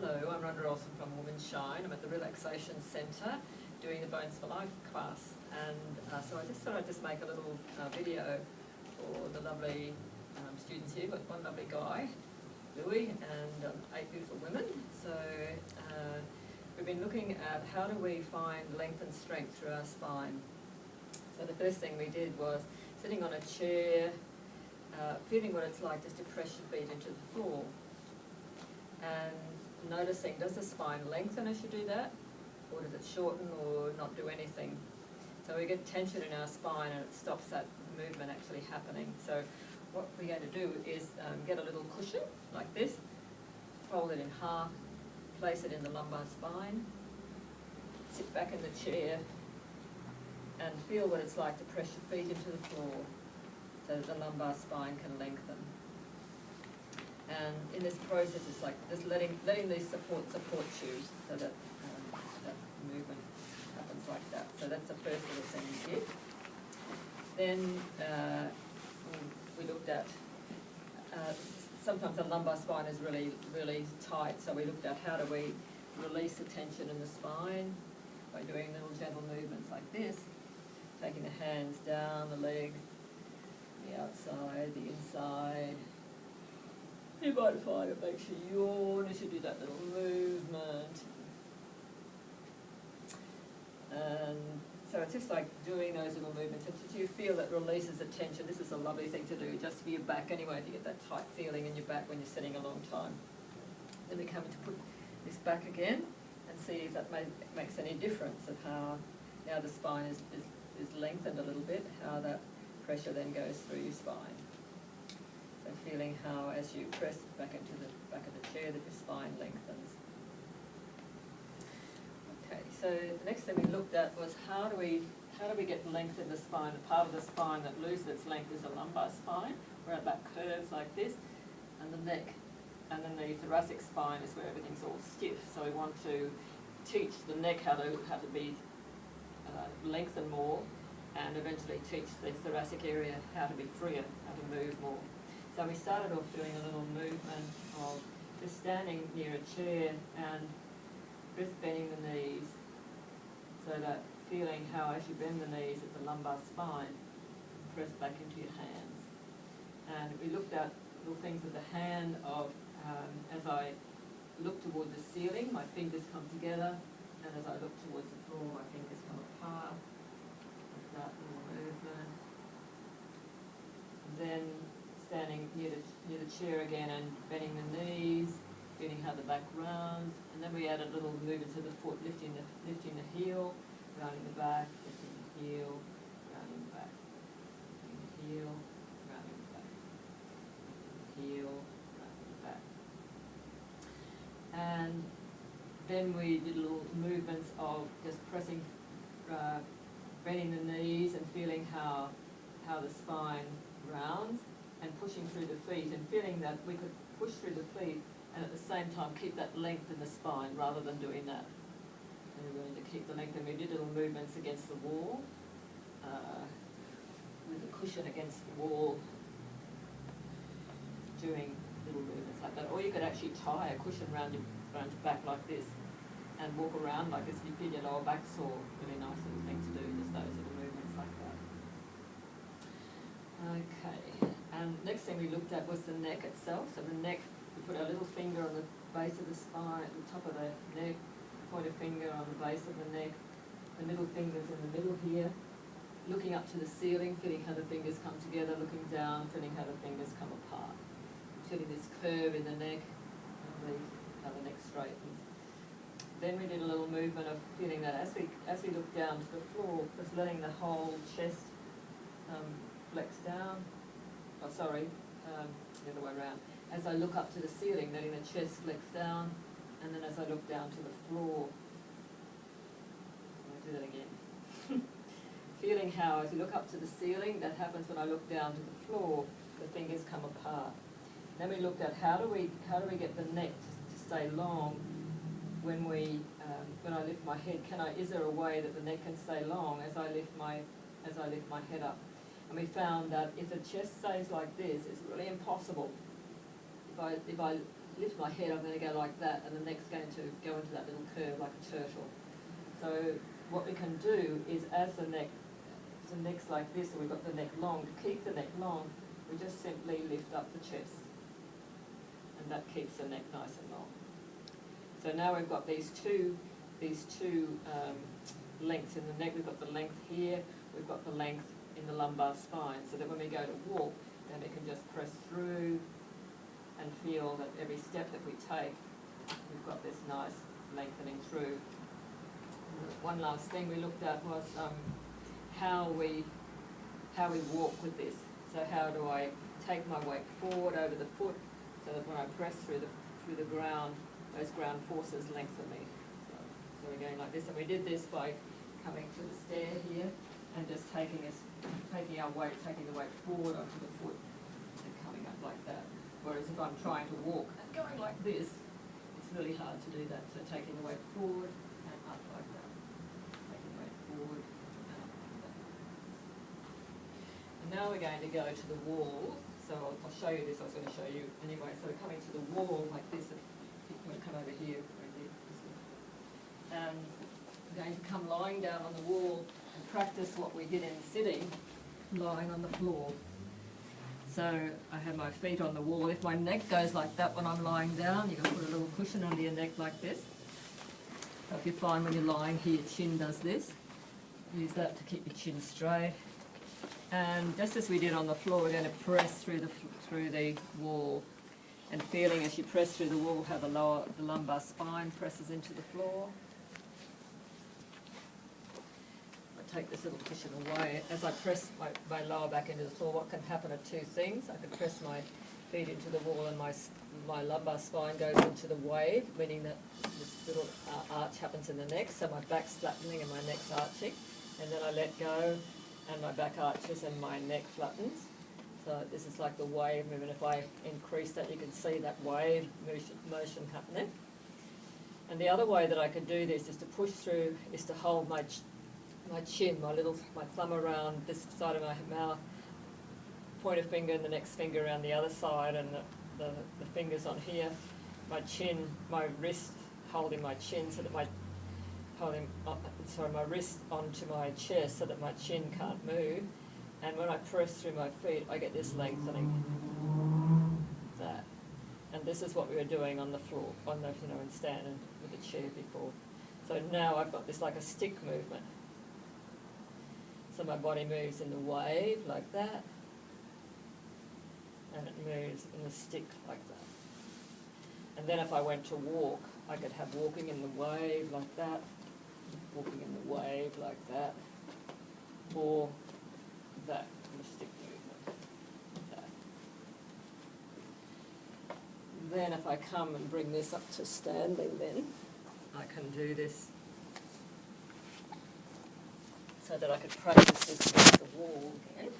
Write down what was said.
Hello, I'm Rhonda Olsen from Women Shine. I'm at the Relaxation Centre doing the Bones for Life class, and so I just thought I'd just make a little video for the lovely students here. We've got one lovely guy, Louis, and 8 beautiful women. So we've been looking at how do we find length and strength through our spine. So the first thing we did was sitting on a chair, feeling what it's like just to press your feet into the floor, and noticing, does the spine lengthen as you do that, or does it shorten or not do anything? So we get tension in our spine and it stops that movement actually happening. So what we're going to do is get a little cushion like this, fold it in half, place it in the lumbar spine, sit back in the chair and feel what it's like to press your feet into the floor so that the lumbar spine can lengthen. And in this process, it's like just letting these support you so that that movement happens like that. So that's the first little thing we did. Then we looked at, sometimes the lumbar spine is really, really tight, so we looked at how do we release the tension in the spine by doing little gentle movements like this, taking the hands down, the leg, the outside, the inside. You might find it makes you yawn as you do that little movement. And so it's just like doing those little movements. If you feel that releases the tension, this is a lovely thing to do just for your back anyway, if you get that tight feeling in your back when you're sitting a long time. Then we come to put this back again and see if that makes any difference of how now the spine is lengthened a little bit, how that pressure then goes through your spine. So feeling how as you press back into the back of the chair that your spine lengthens. Okay, so the next thing we looked at was how do we get length in the spine? The part of the spine that loses its length is the lumbar spine, where that curves like this, and the neck. And then the thoracic spine is where everything's all stiff. So we want to teach the neck how to be lengthen more, and eventually teach the thoracic area how to be freer, how to move more. So we started off doing a little movement of just standing near a chair and just bending the knees, so that feeling how as you bend the knees at the lumbar spine, press back into your hands. And we looked at little things with the hand of, as I look toward the ceiling, my fingers come together, and as I look towards the floor, my fingers come apart. Like that little movement. And then standing near the chair again and bending the knees, feeling how the back rounds, and then we added a little movement to the foot, lifting the heel, rounding the back, lifting the heel, rounding the back, lifting the heel, rounding the back, heel, rounding the back. And then we did little movements of just pressing, bending the knees and feeling how the spine rounds, and pushing through the feet, and feeling that we could push through the feet and at the same time keep that length in the spine rather than doing that. And we're going to keep the length, and we did little movements against the wall, with the cushion against the wall, doing little movements like that. Or you could actually tie a cushion around your back like this and walk around like this if you feel your lower back sore. Really nice little thing to do, just those little movements like that. Okay. And next thing we looked at was the neck itself. So the neck, we put our little finger on the base of the spine, at the top of the neck, point a finger on the base of the neck, the middle finger's in the middle here, looking up to the ceiling, feeling how the fingers come together, looking down, feeling how the fingers come apart. Feeling this curve in the neck, and how the neck straightens. Then we did a little movement of feeling that as we look down to the floor, just letting the whole chest flex down. Oh, sorry, the other way around. As I look up to the ceiling, letting the chest flex down, and then as I look down to the floor, I'll do that again. Feeling how as you look up to the ceiling, that happens when I look down to the floor, the fingers come apart. Then we looked at how do we get the neck to stay long when I lift my head. Is there a way that the neck can stay long as I lift my head up? And we found that if the chest stays like this, it's really impossible. If I lift my head, I'm going to go like that, and the neck's going to go into that little curve like a turtle. So what we can do is as the neck's like this, and we've got the neck long, to keep the neck long, we just simply lift up the chest. And that keeps the neck nice and long. So now we've got these two lengths in the neck. We've got the length here, we've got the length in the lumbar spine, so that when we go to walk, then we can just press through and feel that every step that we take, we've got this nice lengthening through. One last thing we looked at was how we walk with this. So how do I take my weight forward over the foot so that when I press through the ground, those ground forces lengthen me. So we're going like this, and we did this by coming to the stair here and just taking the weight forward onto the foot and coming up like that. Whereas if I'm trying to walk and going like this, it's really hard to do that. So taking the weight forward and up like that. Taking the weight forward and up like that. And now we're going to go to the wall. So I'll show you this. I was going to show you anyway. So we're coming to the wall like this. I'm going to come over here. And I'm going to come lying down on the wall and practice what we did in sitting, lying on the floor. So I have my feet on the wall. If my neck goes like that when I'm lying down, you can put a little cushion under your neck like this. So if you find when you're lying here, your chin does this. Use that to keep your chin straight. And just as we did on the floor, we're going to press through the wall. And feeling as you press through the wall how the lumbar spine presses into the floor. I take this little cushion away. As I press my lower back into the floor, what can happen are two things. I can press my feet into the wall and my lumbar spine goes into the wave, meaning that this little arch happens in the neck, so my back's flattening and my neck's arching. And then I let go and my back arches and my neck flattens. So this is like the wave movement. If I increase that, you can see that wave motion happening. And the other way that I can do this is to push through, is to hold my chin, my thumb around this side of my mouth, pointer finger and the next finger around the other side, and the fingers on here, my chin, my wrist holding my chin so that my wrist onto my chest so that my chin can't move. And when I press through my feet, I get this lengthening. That. And this is what we were doing on the floor, in standing with the chair before. So now I've got this like a stick movement. So my body moves in the wave like that, and it moves in the stick like that. And then if I went to walk, I could have walking in the wave like that, walking in the wave like that, or that, the stick movement, that. Then if I come and bring this up to standing, then I can do this so that I could practice this against the wall again.